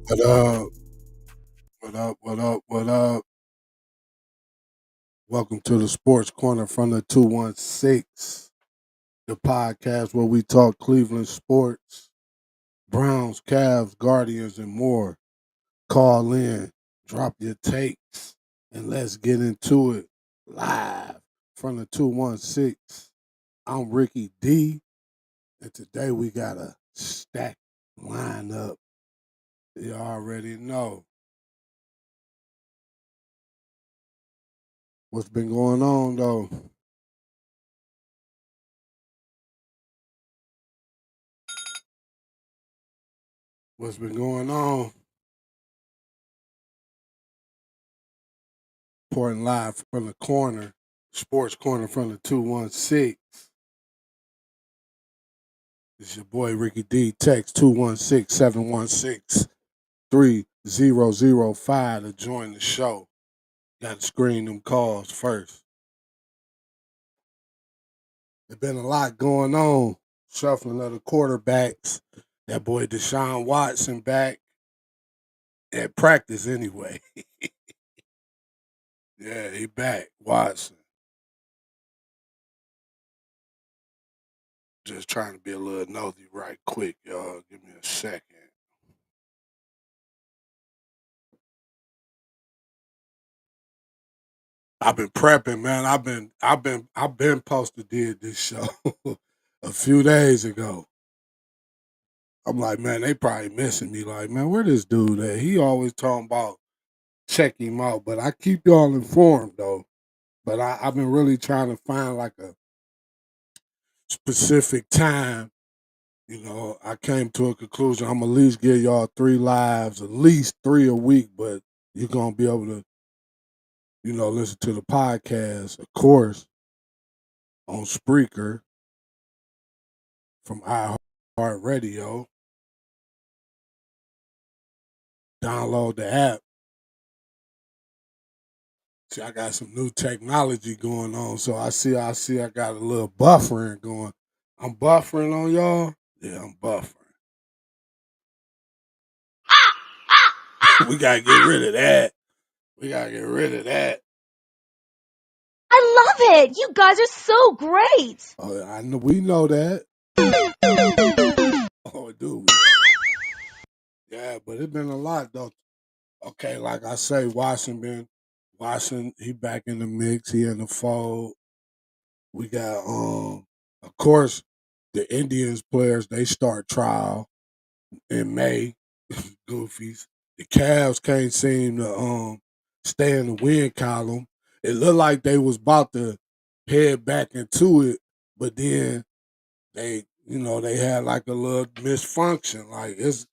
What up? What up? What up? What up? Welcome to the Sports Corner from the 216, the podcast where we talk Cleveland sports, Browns, Cavs, Guardians, and more. Call in, drop your takes, and let's get into it live from the 216. I'm Ricky D, and today we got a stacked lineup. You already know what's been going on, though. What's been going on? Reporting live from the corner, Sports Corner from the 216. It's your boy Ricky D. Text 216-716-3005 to join the show. Got to screen them calls first. There's been a lot going on. Shuffling of the quarterbacks. That boy Deshaun Watson back at practice anyway. Yeah, he back. Watson. Just trying to be a little nosy right quick, y'all. Give me a second. I've been prepping, man. I've been supposed to did this show a few days ago. I'm like, man, they probably missing me. Like, man, where this dude at? He always talking about check him out, but I keep y'all informed though. But I've been really trying to find like a specific time. I came to a conclusion. I'm at least give y'all three lives, at least three a week, but you're gonna be able to, listen to the podcast, of course, on Spreaker from iHeartRadio. Download the app. See, I got some new technology going on, so I see, I got a little buffering going. I'm buffering on y'all. Yeah, I'm buffering. We gotta get rid of that. We gotta get rid of that. I love it. You guys are so great. Oh, I know we know that. Oh, do we? Yeah, but it's been a lot though. Okay, like I say, Watson. He back in the mix. He in the fold. We got of course, the Indians players. They start trial in May. Goofies. The Cavs can't seem to stay in the win column. It looked like they was about to head back into it, but then they had like a little misfunction. Like it's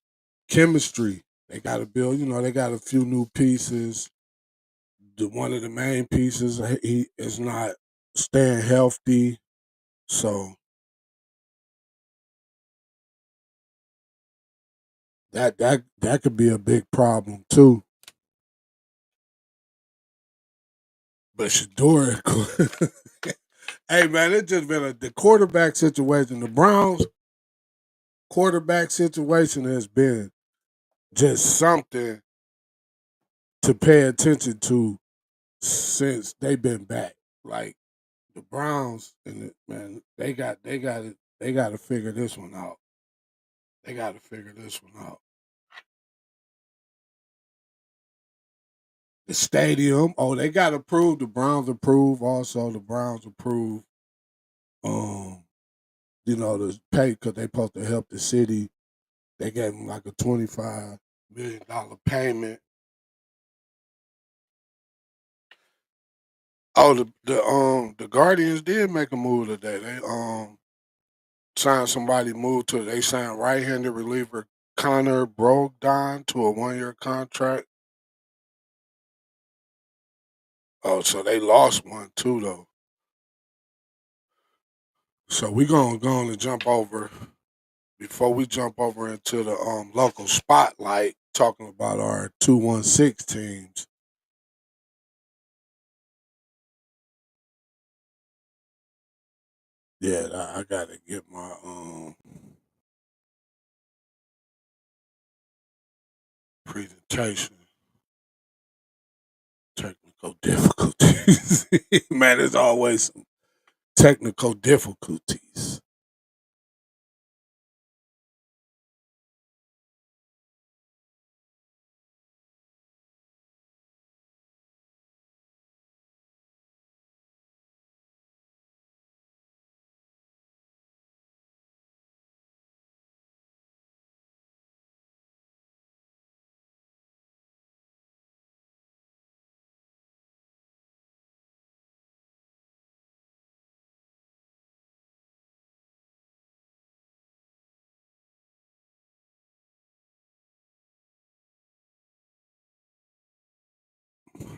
chemistry. They got to build. They got a few new pieces. One of the main pieces he is not staying healthy, so that could be a big problem too. But Shador, hey man, it's just been the quarterback situation. The Browns quarterback situation has been just something to pay attention to since they've been back. Like the Browns and man, they got to figure this one out. They got to figure this one out. The stadium, oh, they got approved. The Browns approved. Also, the Browns approved. Um, the pay because they supposed to help the city. They gave them like a $25 million payment. Oh, the Guardians did make a move today. They signed somebody moved to they signed right-handed reliever Connor Brogdon to a 1 year contract. Oh, so they lost one too though. So we gonna go on and jump over before we jump over into the local spotlight talking about our 216 teams. Yeah, I gotta get my presentation. Technical difficulties. Man, there's always some technical difficulties.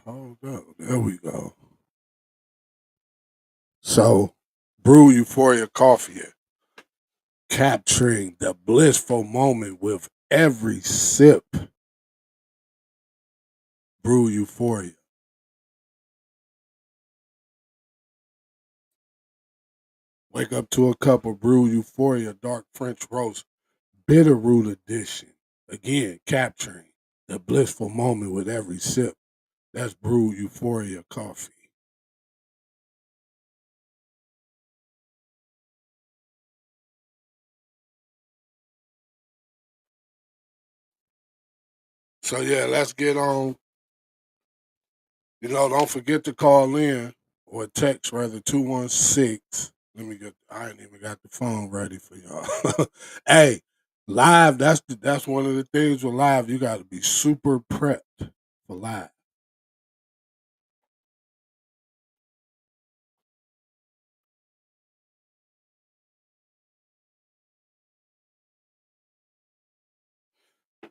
Hold up. There we go. So, Brew Euphoria Coffee, capturing the blissful moment with every sip. Brew Euphoria. Wake up to a cup of Brew Euphoria Dark French Roast Bitter Root Edition. Again, capturing the blissful moment with every sip. That's Brew Euphoria Coffee. So yeah, let's get on. Don't forget to call in or text rather 216. Let me get I ain't even got the phone ready for y'all. Hey, live, that's one of the things with live. You gotta be super prepped for live.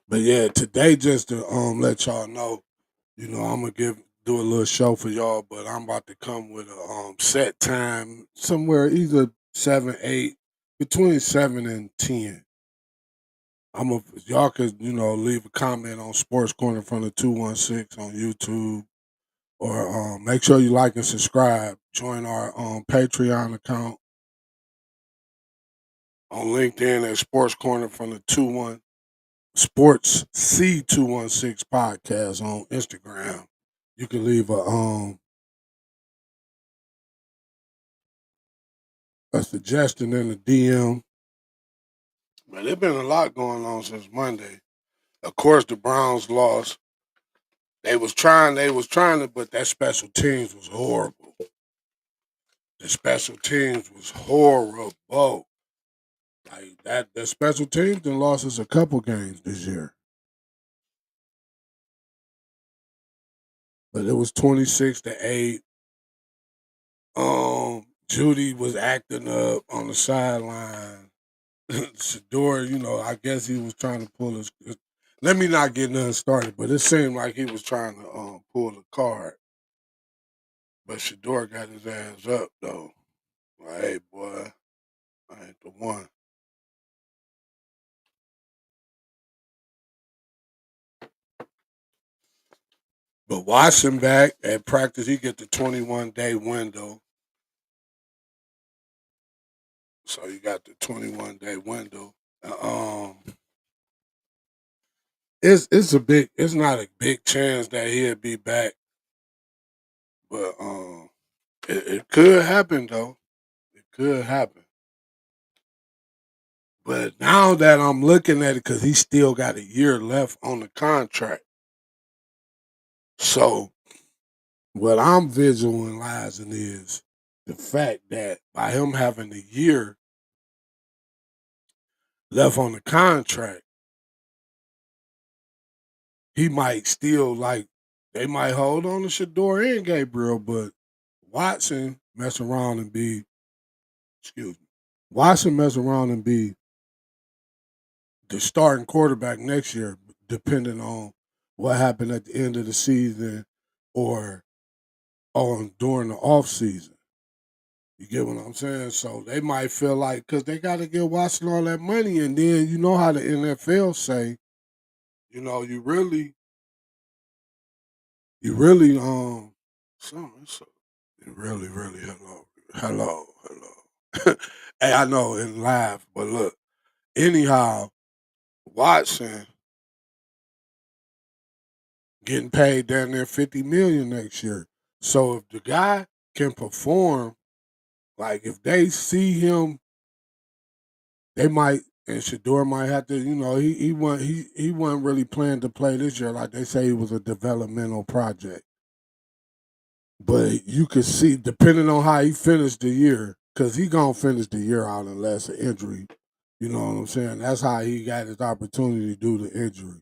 But yeah, today just to let y'all know, I'm gonna do a little show for y'all, but I'm about to come with a set time somewhere either 7, 8, between 7 and 10. Y'all could, leave a comment on Sports Corner from the 216 on YouTube, or make sure you like and subscribe. Join our Patreon account on LinkedIn at Sports Corner from the 21 Sports C216 podcast on Instagram. You can leave a suggestion in the DM. But there's been a lot going on since Monday. Of course, the Browns lost. They was trying to, but that special teams was horrible. The special teams was horrible. Like that, the special teams done lost us a couple games this year. But it was 26-8. Judy was acting up on the sideline. Shador, I guess he was trying to pull his. Let me not get nothing started, but it seemed like he was trying to pull the card. But Shador got his ass up though. Like, hey boy, I ain't the one. But Watson back at practice, he get the 21-day window. So you got the 21-day window. Um, it's not a big chance that he'll be back, but it could happen though. It could happen. But now that I'm looking at it, because he still got a year left on the contract, so what I'm visualizing is the fact that by him having a year left on the contract, he might still like they might hold on to Shador and Gabriel, but Watson mess around and be excuse me. Watson mess around and be the starting quarterback next year, depending on what happened at the end of the season or on during the off season. You get what I'm saying? So they might feel like because they got to give Watson all that money, and then you know how the NFL say, you really something. So you really hello. Hey, I know and laugh, but look. Anyhow, Watson getting paid down there $50 million next year. So if the guy can perform, like if they see him, they might, and Shador might have to, he wasn't really planning to play this year. Like they say, it was a developmental project. But you could see, depending on how he finished the year, because he gonna finish the year out unless an injury. You know what I'm saying? That's how he got his opportunity due to injury.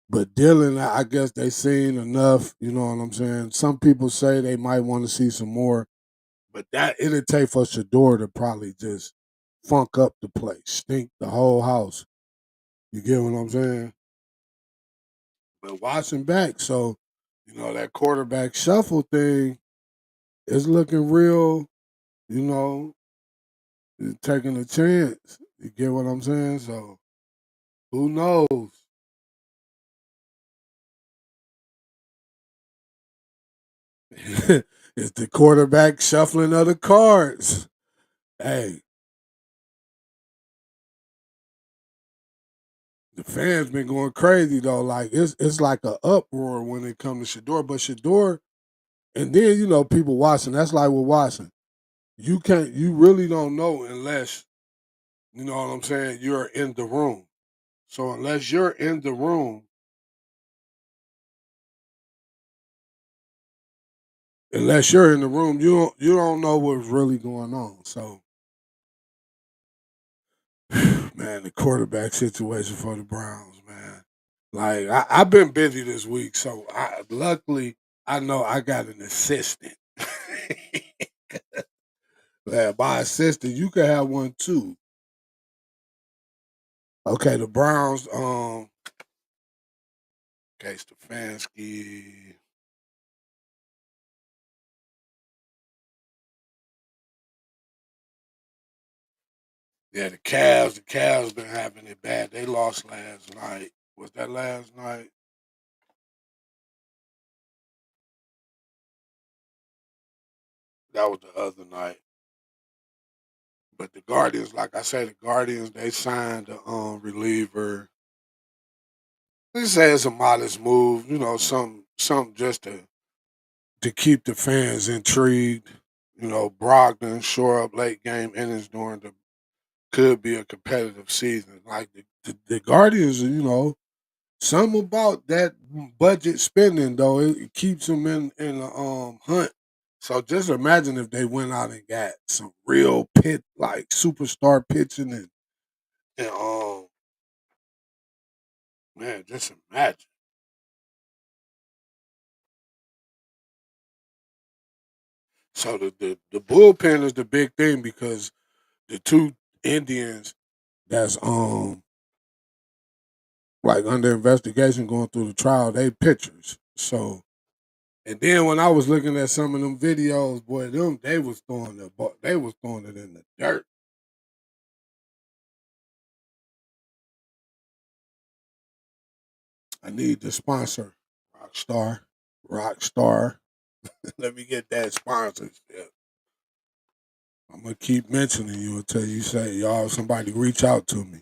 But Dylan, I guess they seen enough. You know what I'm saying? Some people say they might want to see some more, but that it'll take for Shador to probably just funk up the place, stink the whole house. You get what I'm saying? But watching back, so that quarterback shuffle thing is looking real. You know, taking a chance. You get what I'm saying? So who knows? It's the quarterback shuffling of the cards. Hey, the fans been going crazy though. Like it's like a uproar when it comes to Shador. But Shador, and then people watching. That's like with watching. You really don't know unless you know what I'm saying. You're in the room. So unless you're in the room, you don't know what's really going on. So man, the quarterback situation for the Browns, man. Like I've been busy this week, so luckily I know I got an assistant. Yeah, my assistant, you can have one too. Okay, the Browns, okay, Stefanski. Yeah, the Cavs been having it bad. They lost last night. Was that last night? That was the other night. But the Guardians, like I said, the Guardians, they signed a reliever. They say it's a modest move, something just to keep the fans intrigued. Brogdon shore up late game innings during the could be a competitive season. Like the Guardians, something about that budget spending though, it keeps them in the hunt. So just imagine if they went out and got some real like superstar pitching and man, just imagine. So the bullpen is the big thing because the two Indians that's like under investigation going through the trial, they pitchers. So and then when I was looking at some of them videos, boy, they was throwing they was throwing it in the dirt. I need the sponsor, Rockstar, Rockstar. Let me get that sponsorship. I'm gonna keep mentioning you until you say, y'all, somebody reach out to me.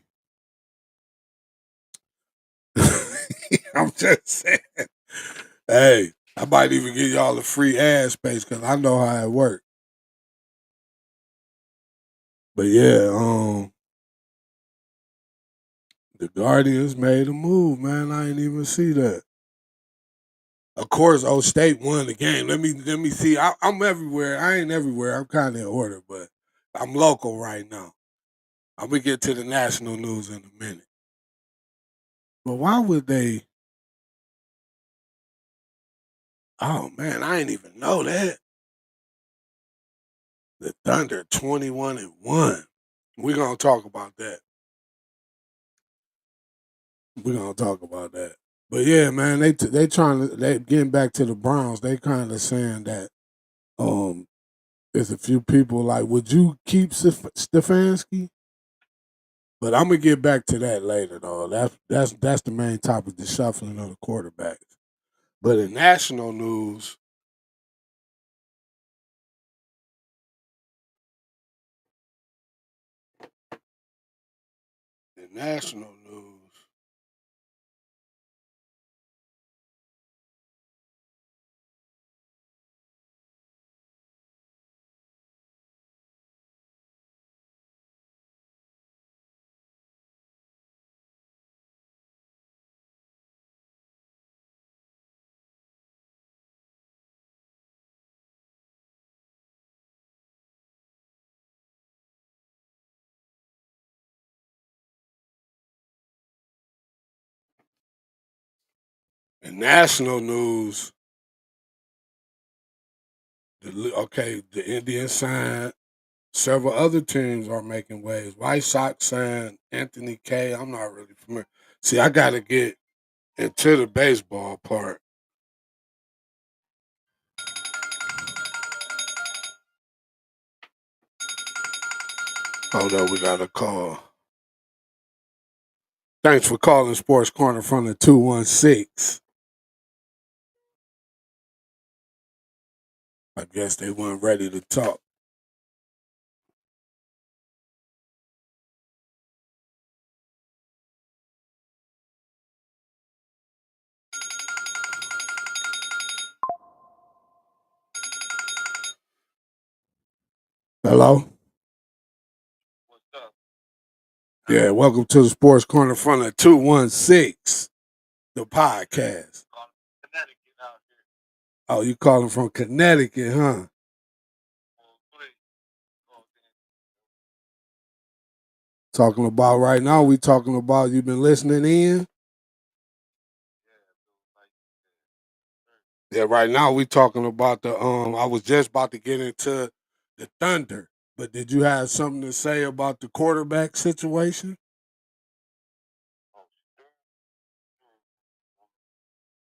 I'm just saying. Hey, I might even give y'all a free ad space because I know how it works. But yeah, the Guardians made a move, man. I didn't even see that. Of course, Old State won the game. Let me see. I'm everywhere. I ain't everywhere. I'm kind of in order, but I'm local right now. I'm gonna get to the national news in a minute. But why would they? Oh man, I ain't even know that. The Thunder 21-1. We're gonna talk about that. We're gonna talk about that. But yeah, man, they trying to they getting back to the Browns. They kind of saying that um there's a few people like, would you keep Stefanski? But I'm gonna get back to that later, though. That's the main topic: the shuffling of the quarterbacks. But in national news, in national news, national news, the Indians signed. Several other teams are making waves. White Sox signed Anthony Kay. I'm not really familiar. See, I got to get into the baseball part. Hold up, we got a call. Thanks for calling Sports Corner from the 216. I guess they weren't ready to talk. Hello? What's up? Yeah, welcome to the Sports Corner from the 216, the podcast. Connecticut out here. Oh, you calling from Connecticut, huh? Oh, please. Oh, Talking about right now, we talking about you been listening in? Yeah, right now we talking about the I was just about to get into the Thunder, but did you have something to say about the quarterback situation?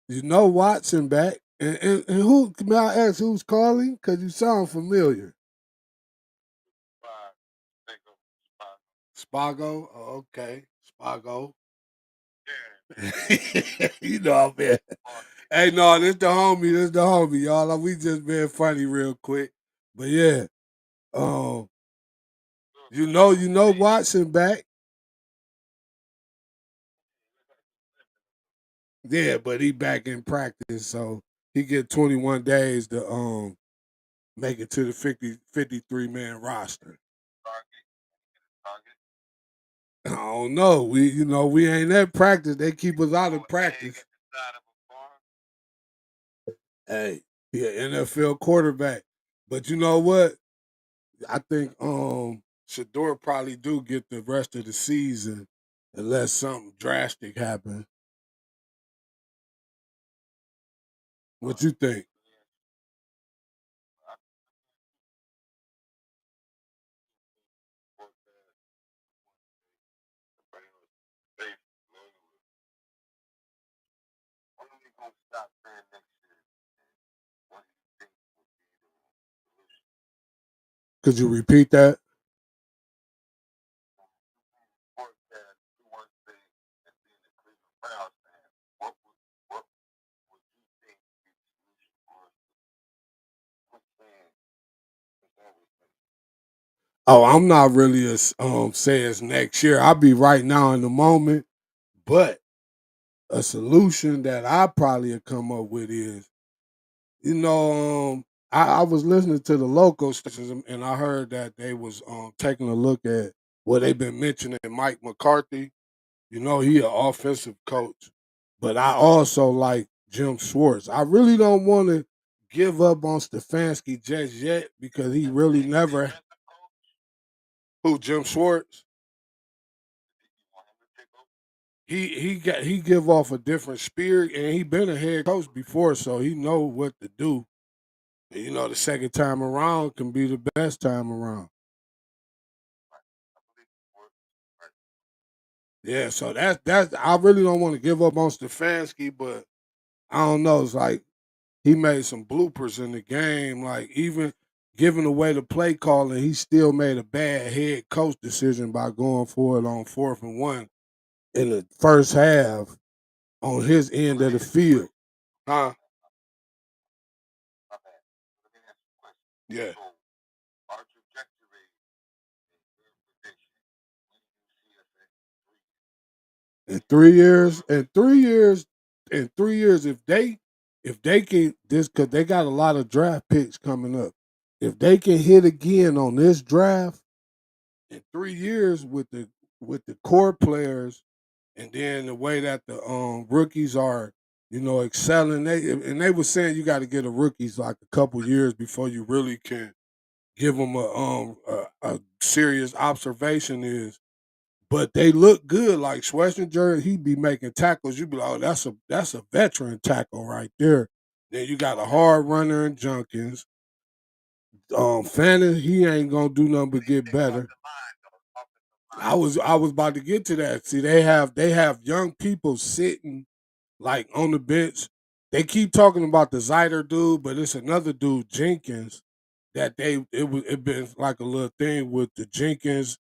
You know Watson back. And who, may I ask who's calling? Because you sound familiar. Spago? Oh, okay. Spago. yeah. You know I'm in. Hey, no, this the homie, y'all. Like, we just being funny real quick. But yeah, um, you know Watson back. Yeah, but he back in practice, so he get 21 days to make it to the 53 man roster. I don't know. We ain't at practice. They keep us out of practice. Hey, he an NFL quarterback. But you know what? I think Shador probably do get the rest of the season unless something drastic happens. What you think? Could you repeat that? Oh, I'm not really says next year. I'll be right now in the moment, but a solution that I probably have come up with is, I was listening to the local stations and I heard that they was taking a look at what they've been mentioning Mike McCarthy. You know, he an offensive coach, but I also like Jim Schwartz. I really don't want to give up on Stefanski just yet because he really never. Who, Jim Schwartz? He give off a different spirit, and he been a head coach before, so he know what to do. And, the second time around can be the best time around. Yeah, so that's I really don't want to give up on Stefanski, but I don't know. It's like he made some bloopers in the game. Like even giving away the play calling, he still made a bad head coach decision by going for it on 4th and 1 in the first half on his end of the field. Huh? Yeah. In 3 years, if they can this because they got a lot of draft picks coming up. If they can hit again on this draft in 3 years with the core players, and then the way that the rookies are, excelling. They were saying you got to get a rookies like a couple years before you really can give them a serious observation is but they look good. Like Schlesinger, he be making tackles. You be like, oh, that's a veteran tackle right there. Then you got a hard runner in Junkins. Fannin, he ain't gonna do nothing but get better. I was about to get to that. See, they have young people sitting like on the bench. They keep talking about the Zider dude, but it's another dude, Jenkins, that it been like a little thing with the Jenkins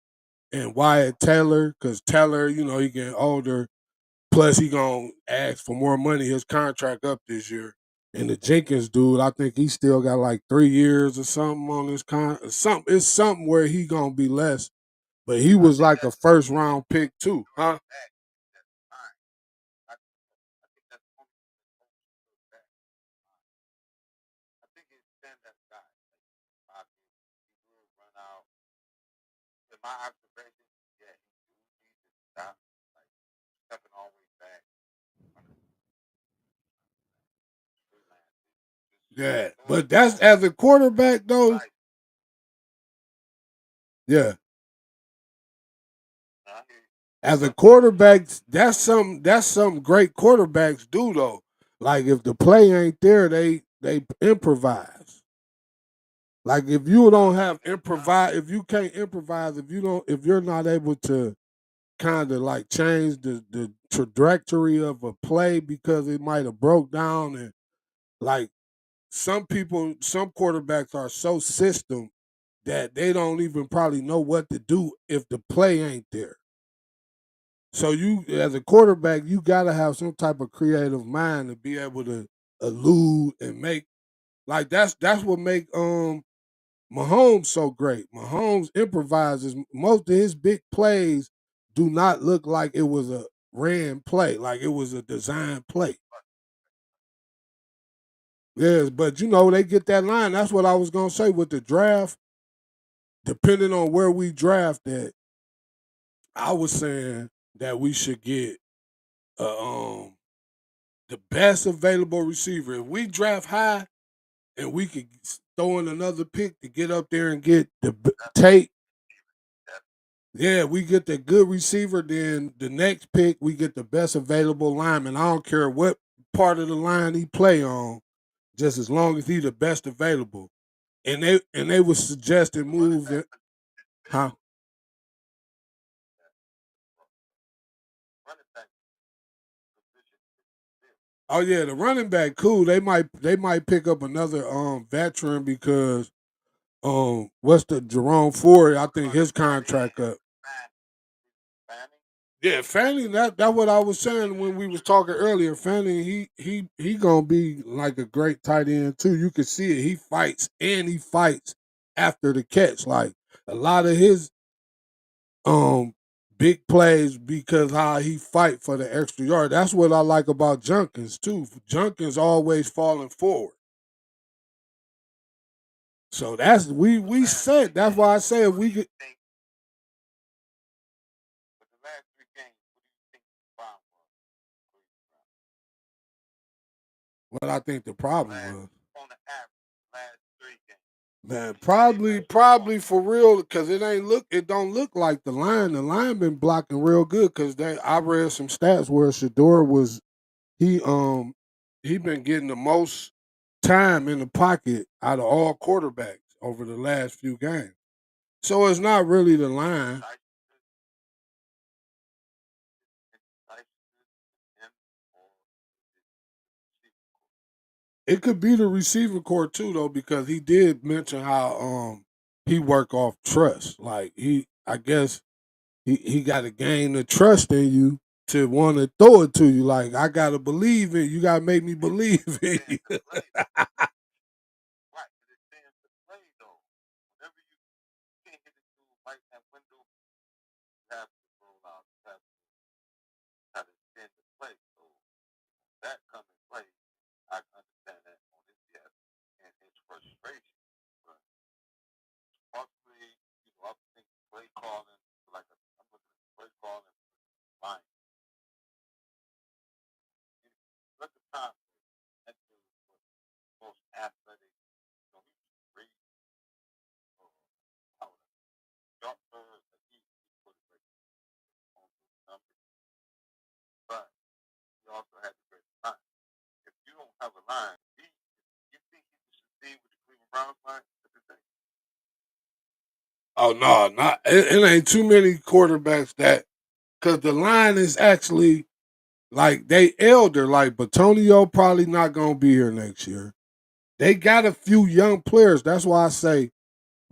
and Wyatt Taylor, because Taylor, he getting older. Plus, he gonna ask for more money. His contract up this year. And the Jenkins dude, I think he still got like 3 years or something on his something. It's something where he gonna be less. But he was like a first round pick too, huh? Yeah, but that's as a quarterback though. Yeah, as a quarterback, that's some great quarterbacks do though. Like if the play ain't there, they improvise. Like if you don't have improvise, if you can't improvise, if you're not able to kind of like change the trajectory of a play because it might have broke down, and like some quarterbacks are so system that they don't even probably know what to do if the play ain't there. So you, as a quarterback, you gotta have some type of creative mind to be able to elude and make, like that's what make Mahomes so great. Mahomes improvises. Most of his big plays do not look like it was a ran play, like it was a design play. Yes, but they get that line. That's what I was gonna say with the draft. Depending on where we draft at, I was saying that we should get the best available receiver. If we draft high and we could throw in another pick to get up there and get the Tate, yeah, we get the good receiver. Then the next pick, we get the best available lineman. I don't care what part of the line he play on, just as long as he the best available. And they was suggesting moves. Huh? Oh yeah, the running back cool. They might pick up another veteran because what's the Jerome Ford? I think his contract up. Yeah, Fanning. That what I was saying when we was talking earlier. Fanning, he gonna be like a great tight end too. You can see it. He fights and he fights after the catch. Like a lot of his um big plays because how he fight for the extra yard. That's what I like about Junkins too. Junkins always falling forward. So that's we said. That's why I said we could. What I think the problem was. Man, probably for real, because it don't look like the line. The line been blocking real good because I read some stats where Shador was he he been getting the most time in the pocket out of all quarterbacks over the last few games. So it's not really the line. It could be the receiving core too, though, because he did mention how he work off trust. Like I guess he got to gain the trust in you to want to throw it to you. Like I gotta believe in you. You gotta make me believe in you. you also have to break the line. If you don't have a line, you think he should succeed with the Cleveland Browns line? That's the thing. Oh no, not it ain't too many quarterbacks that because the line is actually like they elder. Like Batonio probably not gonna be here next year. They got a few young players. That's why I say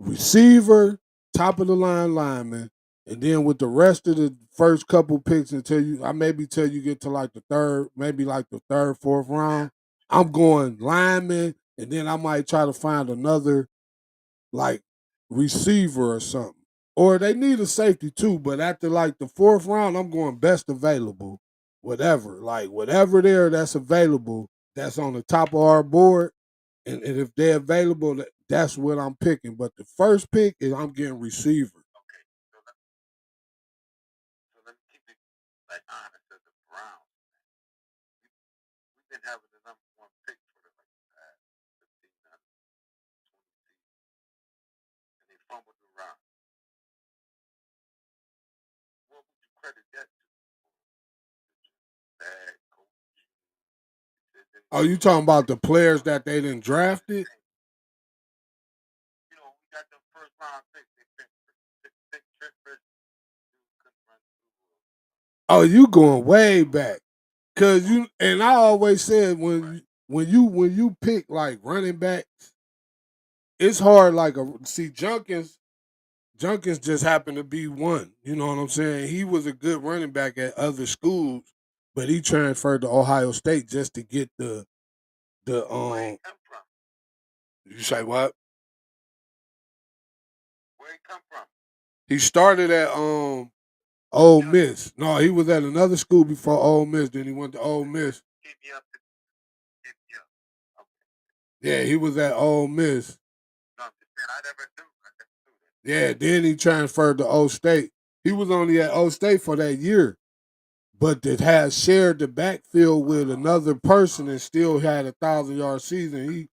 receiver, top of the line lineman, and then with the rest of the first couple picks until you get to like the third, maybe like the third, fourth round, I'm going lineman, and then I might try to find another like receiver or something. Or they need a safety too, but after like the fourth round, I'm going best available. Whatever. Like whatever there that's available, that's on the top of our board. And if they're available, that's what I'm picking. But the first pick is I'm getting receiver. Okay, so let me keep it like honest as the Browns. We've been having the number one pick for the like past 15, 20 seasons, and they fumbled around. What would you credit that to? Bad coach. Oh, you talking about the players that they didn't drafted? You know, we got them first round picks. They picked Trent Bridges. Couldn't run through. Oh, you going way back. Cause you and I always said when you pick like running backs, it's hard like Junkins just happened to be one. You know what I'm saying? He was a good running back at other schools, but he transferred to Ohio State just to get the Where he come from? You say what? Where he come from? He started at Ole Miss. No, he was at another school before Ole Miss. Then he went to Ole Miss. Keep me up. Keep me up. Okay. Yeah, he was at Ole Miss. No, I'm just saying I never knew that. Yeah, then he transferred to O State. He was only at O State for that year, but it has shared the backfield with another person and still had 1,000-yard season.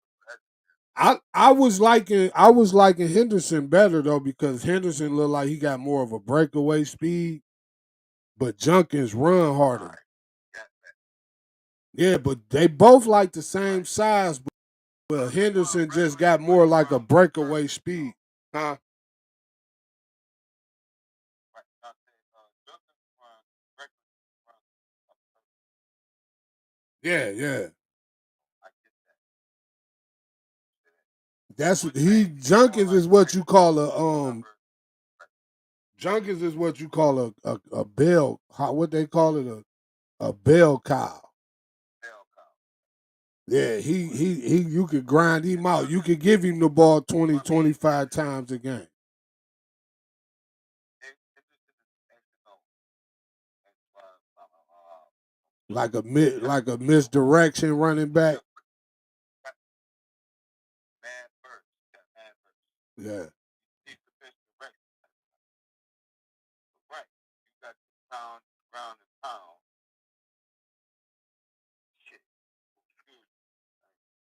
I was liking Henderson better though because Henderson looked like he got more of a breakaway speed, but Junkins run harder. Yeah, but they both like the same size, but Henderson just got more like a breakaway speed. Huh? Yeah, yeah. That's Junkins is what you call Junkins is what you call a bell. What they call it a bell cow. Yeah, he you could grind him out. You could give him the ball 20, 25 times a game. Like a misdirection running back. Yeah. Right. You got pound, ground and pound. Shit.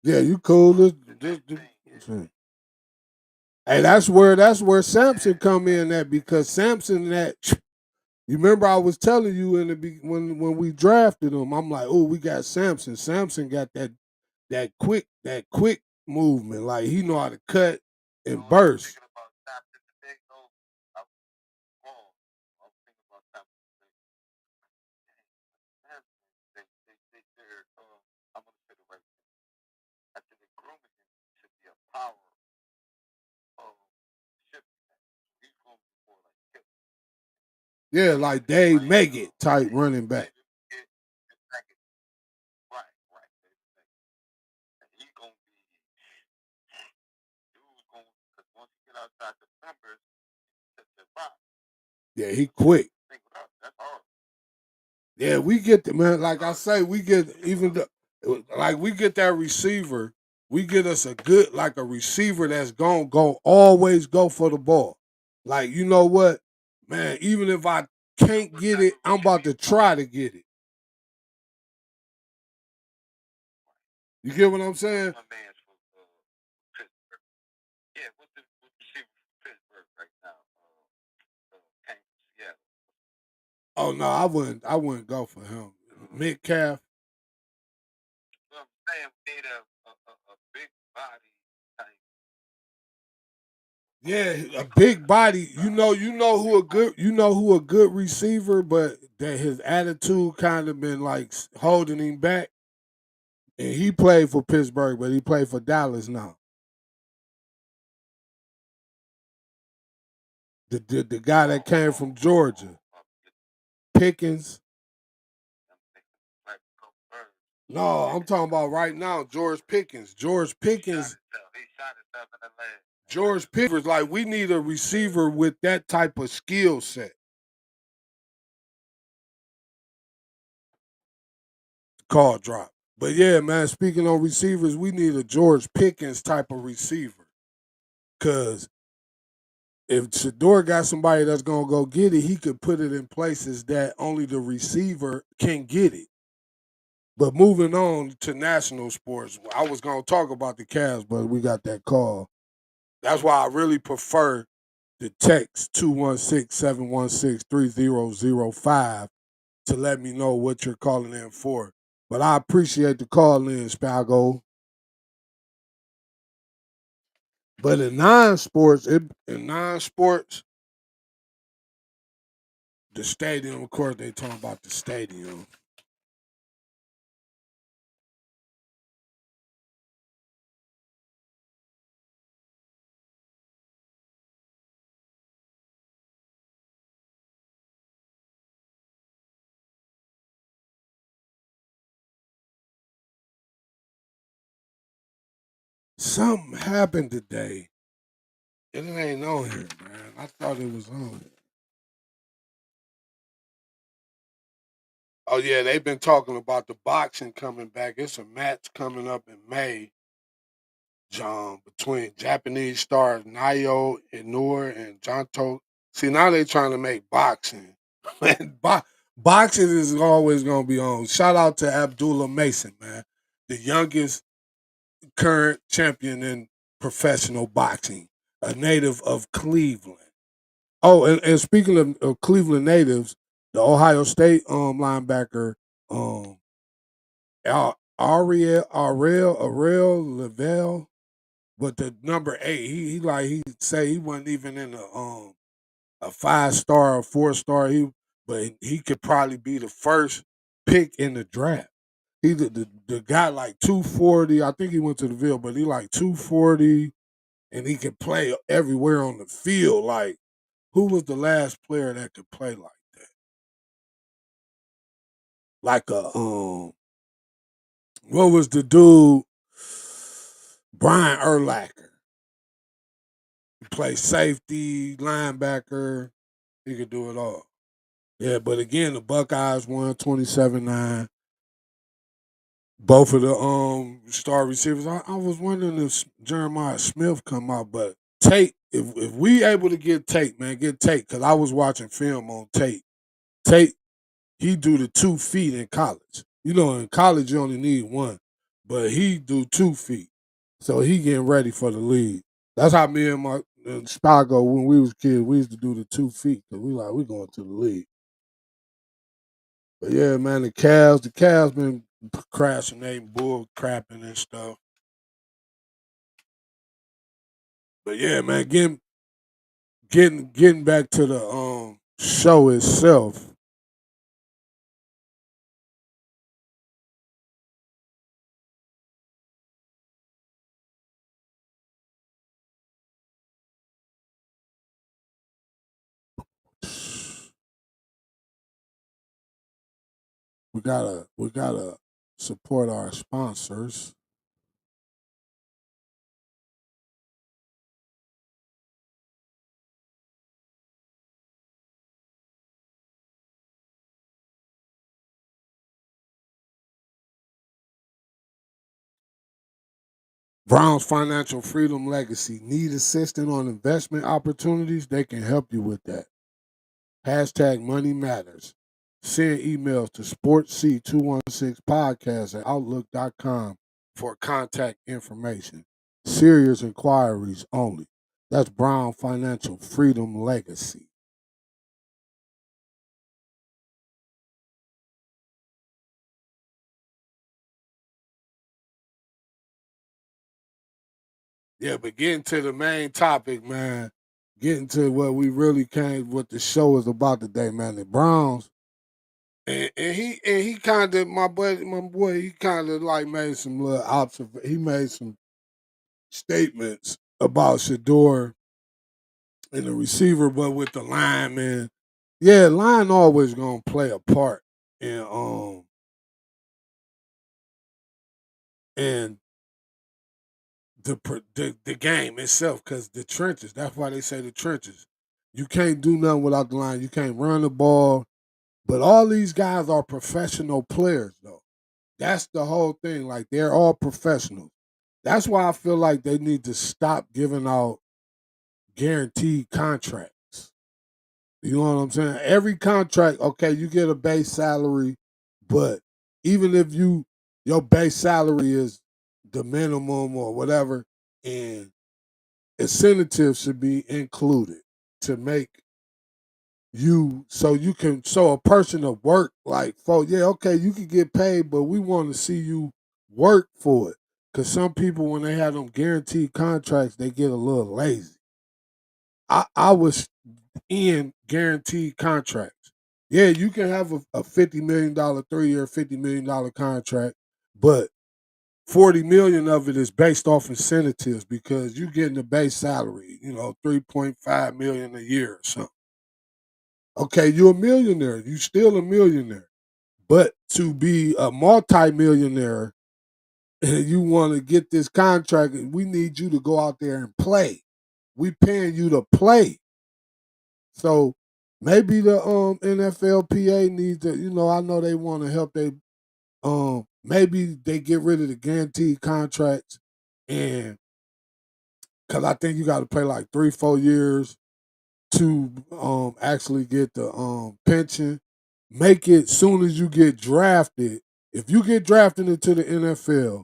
Yeah, you cool. Hey, that's where Samson come in at because Samson that you remember I was telling you when we drafted him, I'm like, oh, we got Samson. Samson got that quick movement. Like he know how to cut and burst. Yeah, like Dave Meggett type running back. Yeah, he quick. Yeah, we get the man. Like I say, we get we get that receiver. We get us a good like a receiver that's gonna always go for the ball. Like you know what, man. Even if I can't get it, I'm about to try to get it. You get what I'm saying? Oh no, I wouldn't go for him. Metcalf. saying we need a big body type. Yeah, a big body. You know who a good receiver, but that his attitude kind of been like holding him back. And he played for Pittsburgh, but he played for Dallas now. The guy that came from Georgia, Pickens. No, I'm talking about right now, George Pickens. George Pickens like we need a receiver with that type of skill set. Call drop. But yeah, man, speaking on receivers, we need a George Pickens type of receiver. Cause if Shador got somebody that's gonna go get it, he could put it in places that only the receiver can get it. But moving on to national sports, I was gonna talk about the Cavs, but we got that call. That's why I really prefer the text 216-716-3005 to let me know what you're calling in for. But I appreciate the call in, Spago. But in non-sports, the stadium, of course, they talking about the stadium. Something happened today. And it ain't on here, man. I thought it was on here. Oh yeah, they've been talking about the boxing coming back. It's a match coming up in May, John, between Japanese stars Nayo Inoue and Janto. See, now they trying to make boxing. Man, boxing is always gonna be on. Shout out to Abdullah Mason, man, the youngest current champion in professional boxing, a native of Cleveland. Oh, and speaking of Cleveland natives, the Ohio State linebacker Ariel Lavelle, but the number 8, he say he wasn't even in a 5-star or 4-star. But he could probably be the first pick in the draft. He the guy like 240. I think he went to the Ville, but he like 240, and he could play everywhere on the field. Like, who was the last player that could play like that? Like what was the dude? Brian Urlacher. He played safety, linebacker. He could do it all. Yeah, but again, the Buckeyes won 27-9. Both of the star receivers. I was wondering if Jeremiah Smith come out, but Tate, if we able to get Tate, man, get Tate, because I was watching film on Tate. Tate, he do the 2 feet in college. You know, in college you only need one, but he do 2 feet. So he getting ready for the league. That's how me and my Spago, when we was kids, we used to do the 2 feet because we going to the league. But yeah, man, the Cavs been procrastinating, bull crapping and stuff. But yeah, man, getting back to the show itself. We gotta support our sponsors. Brown's Financial Freedom Legacy. Need assistance on investment opportunities? They can help you with that. Hashtag Money Matters. Send emails to sportc216podcast at outlook.com for contact information. Serious inquiries only. That's Brown Financial Freedom Legacy. Yeah, but getting to the main topic, man. Getting to what we really came, what the show is about today, man. The Browns, and he kind of my boy, he kind of like made some little he made some statements about Shador and the receiver, but with the line, man. Yeah, line always gonna play a part in in the game itself, because the trenches. That's why they say the trenches. You can't do nothing without the line. You can't run the ball. But all these guys are professional players, though. That's the whole thing. Like, they're all professionals. That's why I feel like they need to stop giving out guaranteed contracts. You know what I'm saying? Every contract, okay, you get a base salary, but even if your base salary is the minimum or whatever, and incentives should be included to make you so a person to work like for yeah, okay, you can get paid, but we want to see you work for it. Cause some people, when they have them guaranteed contracts, they get a little lazy. I was in guaranteed contracts. Yeah, you can have a $50 million 3 year $50 million contract, but 40 million of it is based off incentives because you getting the base salary, 3.5 million a year or something. Okay, you're a millionaire. You still a millionaire. But to be a multimillionaire and you want to get this contract, we need you to go out there and play. We paying you to play. So maybe the NFLPA needs to, I know they want to help they maybe they get rid of the guaranteed contracts, and because I think you got to play like 3-4 years to actually get the pension. Make it soon as you get drafted. If you get drafted into the NFL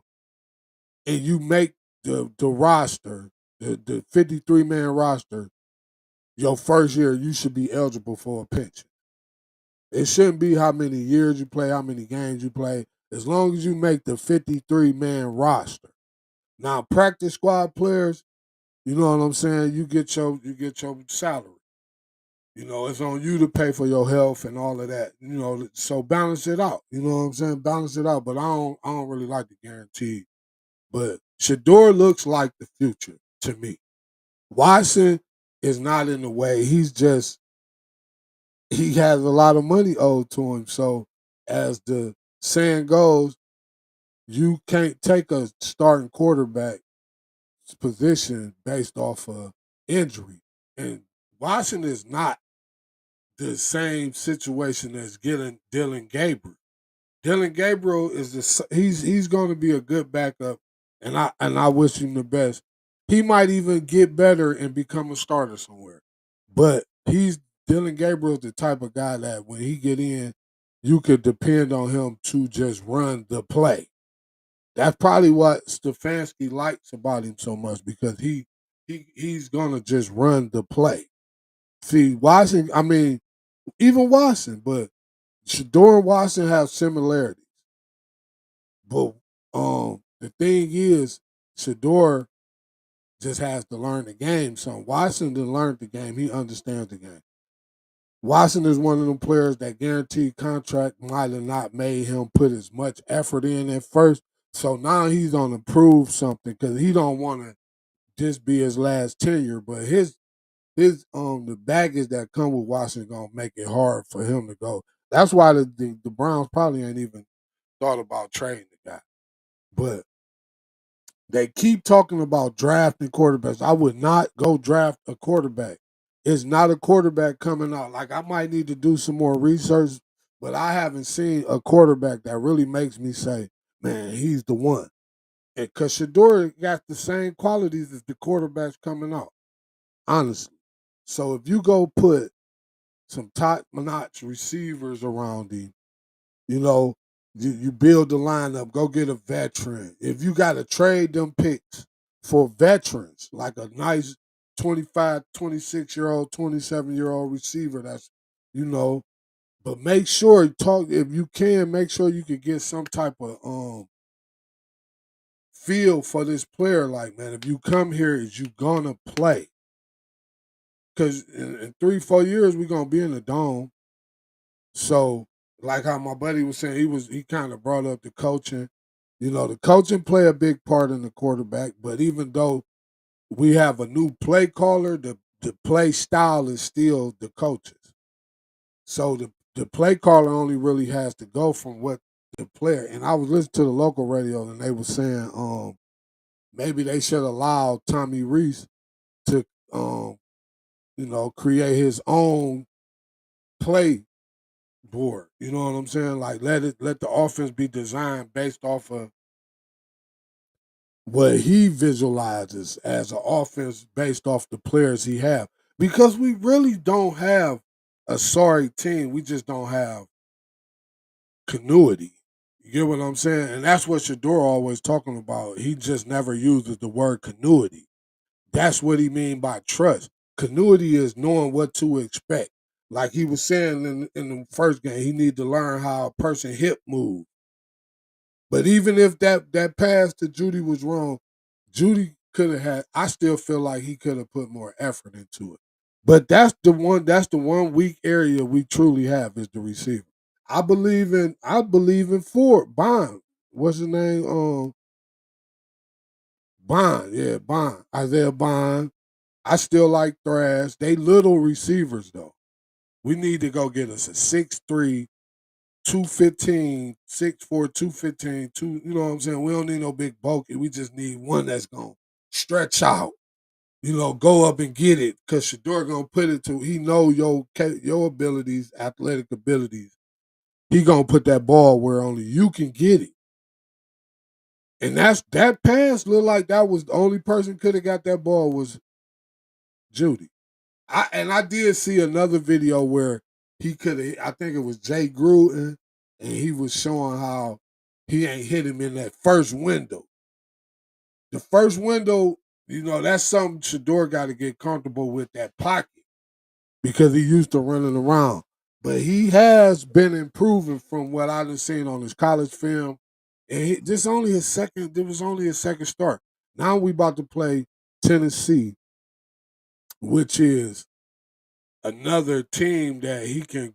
and you make the roster, the 53-man roster, your first year you should be eligible for a pension. It shouldn't be how many years you play, how many games you play, as long as you make the 53-man roster. Now, practice squad players, you know what I'm saying? You get your salary. It's on you to pay for your health and all of that. So balance it out. You know what I'm saying? Balance it out. But I don't really like the guarantee. But Shador looks like the future to me. Watson is not in the way. He has a lot of money owed to him. So as the saying goes, you can't take a starting quarterback position based off of injury. And Washington is not the same situation as getting Dylan Gabriel. Dylan Gabriel he's going to be a good backup, and I wish him the best. He might even get better and become a starter somewhere. But Dylan Gabriel's the type of guy that when he get in, you could depend on him to just run the play. That's probably what Stefanski likes about him so much, because he's gonna just run the play. See, Washington, I mean, even Watson, but Shador and Watson have similarities. But the thing is, Shador just has to learn the game. So Watson didn't learn the game. He understands the game. Watson is one of them players that guaranteed contract might have not made him put as much effort in at first. So now he's on to prove something, because he don't want to just be his last tenure. But his the baggage that come with Washington gonna make it hard for him to go. That's why the Browns probably ain't even thought about trading the guy. But they keep talking about drafting quarterbacks. I would not go draft a quarterback. It's not a quarterback coming out. Like, I might need to do some more research, but I haven't seen a quarterback that really makes me say, man, he's the one. And because Shador got the same qualities as the quarterbacks coming out, honestly. So if you go put some top-notch receivers around him, you know, you build the lineup, go get a veteran. If you got to trade them picks for veterans, like a nice 25, 26-year-old, 27-year-old receiver, but make sure, if you can, make sure you can get some type of feel for this player. Like, man, if you come here, is you gonna play? Because in 3-4 years, we're gonna be in the dome. So, like how my buddy was saying, he kind of brought up the coaching. You know, the coaching play a big part in the quarterback. But even though we have a new play caller, the play style is still the coaches. So the play caller only really has to go from what the player. And I was listening to the local radio, and they were saying, maybe they should allow Tommy Reese to, create his own play board. You know what I'm saying? Like let the offense be designed based off of what he visualizes as an offense based off the players he have. Because we really don't have a sorry team. We just don't have continuity. You get what I'm saying? And that's what Shador always talking about. He just never uses the word continuity. That's what he mean by trust. Continuity is knowing what to expect. Like he was saying in the first game, he need to learn how a person hip move. But even if that pass to Judy was wrong, Judy could have had. I still feel like he could have put more effort into it. But that's the one weak area we truly have is the receiver. I believe in Ford Bond. What's his name? Bond. Yeah, Bond. Isaiah Bond. I still like Thrash. They little receivers though. We need to go get us a 6'3", 215, 6'4", 215, you know what I'm saying? We don't need no big bulky. We just need one that's gonna stretch out. Go up and get it. Cause Shador gonna put it to he know your abilities, athletic abilities. He gonna put that ball where only you can get it. And that pass looked like that was the only person could have got that ball was Judy. I did see another video where he could have. I think it was Jay Gruden, and he was showing how he ain't hit him in that first window. The first window, that's something Shador got to get comfortable with that pocket because he used to running around. But he has been improving from what I've seen on his college film, and this only his second. There was only his second start. Now we about to play Tennessee, which is another team that he can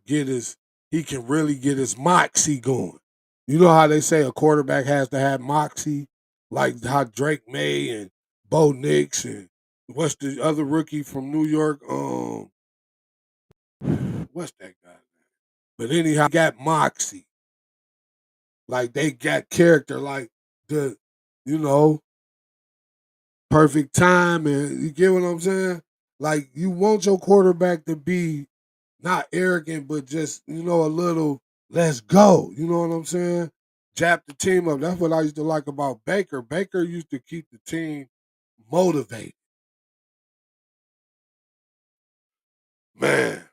really get his moxie going. You know how they say a quarterback has to have moxie, like how Drake May and Bo Nix and what's the other rookie from New York? What's that guy? But anyhow, got moxie. Like they got character, like the, you know, perfect time, and you get what I'm saying? Like you want your quarterback to be not arrogant, but just, a little, let's go. You know what I'm saying? Jap the team up. That's what I used to like about Baker. Baker used to keep the team motivated. Man.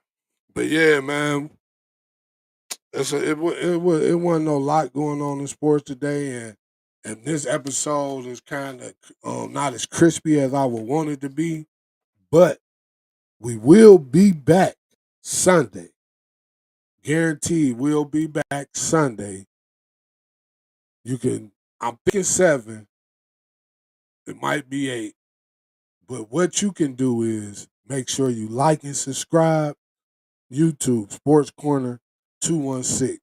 But yeah, man. It wasn't no lot going on in sports today, and this episode is kind of not as crispy as I would want it to be, but we will be back Sunday. Guaranteed, we'll be back Sunday. I'm picking 7. It might be 8. But what you can do is make sure you like and subscribe YouTube Sports Corner 216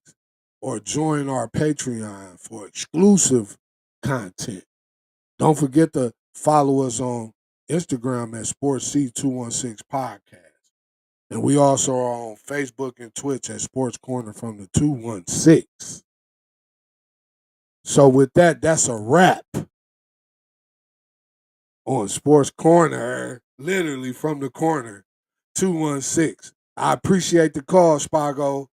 or join our Patreon for exclusive content. Don't forget to follow us on Instagram at Sports C216 Podcast. And we also are on Facebook and Twitch at Sports Corner from the 216. So with that, that's a wrap on Sports Corner, literally from the corner, 216. I appreciate the call, Spago.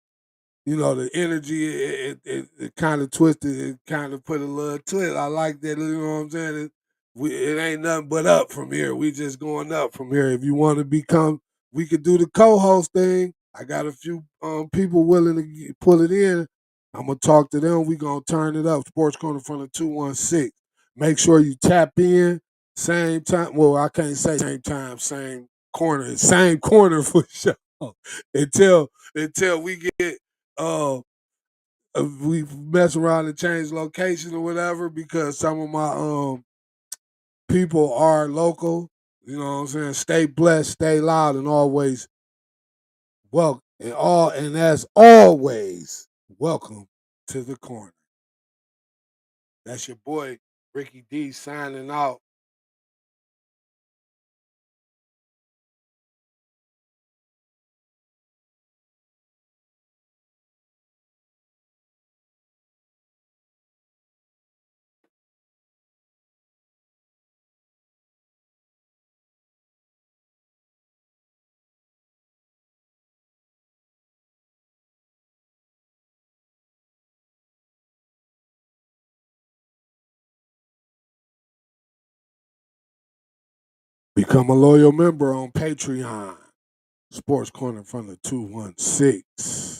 The energy, it kind of twisted, it kind of put a little twist. I like that, you know what I'm saying? It ain't nothing but up from here. We just going up from here. If you want to we could do the co-host thing. I got a few people willing to pull it in. I'm going to talk to them. We going to turn it up. Sports Corner from the 216. Make sure you tap in. Same time. Well, I can't say same time, same corner. Same corner for sure. Until we get we mess around and change location or whatever because some of my people are local. You know what I'm saying? Stay blessed, stay loud, and always welcome. And as always, welcome to the corner. That's your boy Ricky D signing out. Become a loyal member on Patreon. Sports Corner from the 216.